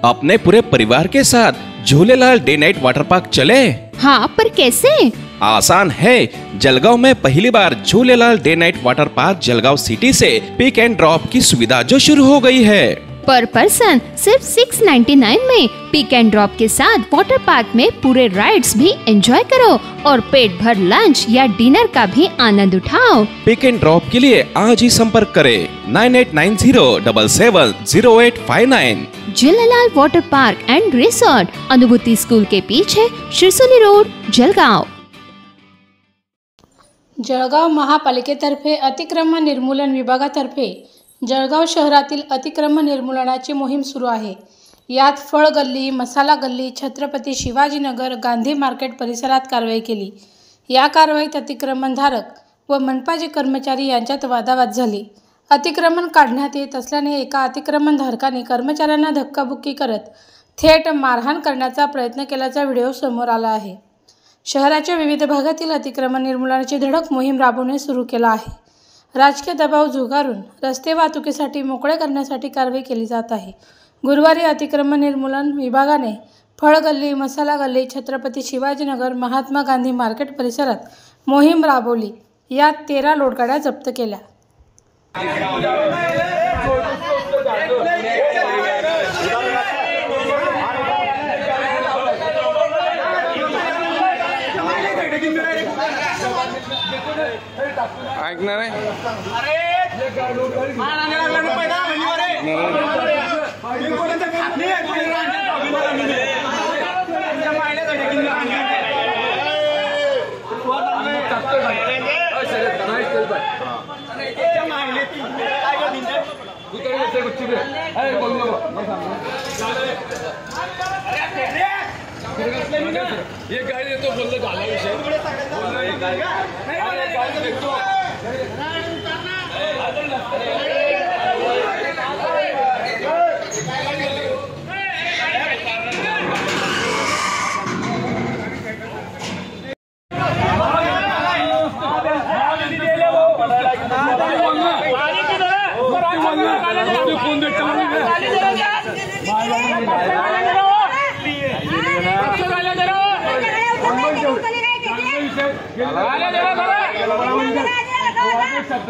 अपने पूरे परिवार के साथ Jhulelal day night water park चले। हाँ, पर कैसे? आसान है। जलगांव में पहली बार Jhulelal day night water park Jalgaon city से पिक एंड ड्रॉप की सुविधा जो शुरू हो गई है। पर पर्सन सिर्फ 699 में पिक एंड ड्रॉप के साथ वाटर पार्क में पूरे राइड्स भी एंजॉय करो और पेट भर लंच या डिनर का भी आनंद उठाओ। पिक एंड ड्रॉप के लिए आज ही संपर्क करें 9890770859। Jhulelal water park end resort, अनुभूति स्कूल के पीछे, शिरसोली रोड, जळगाव। जळगाव महापालिकेतर्फे अतिक्रमण निर्मूलन विभागातर्फे जळगाव शहरातील अतिक्रमण निर्मूलनाची मोहीम सुरू आहे। यात फळ गल्ली, मसाला गल्ली, छत्रपती शिवाजीनगर, गांधी मार्केट परिसरात कारवाई केली। या कारवाईत अतिक्रमणधारक व मनपाचे कर्मचारी यांच्यात वादावाद झाली। अतिक्रमण काढण्यात येत असल्याने एका अतिक्रमणधारकाने कर्मचाऱ्यांना धक्काबुक्की करत थेट मारहाण करण्याचा प्रयत्न केल्याचा व्हिडिओ समोर आला आहे। शहराच्या विविध भागातील अतिक्रमण निर्मूलनाची धडक मोहीम राबवणे सुरू केला आहे। राजकीय दबाव झुगारून रस्ते वाहतुकीसाठी मोकळे करण्यासाठी कारवाई केली जात आहे। गुरुवारी अतिक्रमण निर्मूलन विभागाने फळगल्ली, मसाला गल्ली, छत्रपती शिवाजीनगर, महात्मा गांधी मार्केट परिसरात मोहीम राबवली। यात 13 लोडगाड्या जप्त केल्या। ऐकणार आहे ये गाड़ी तो बोलले झाला विषय शब्द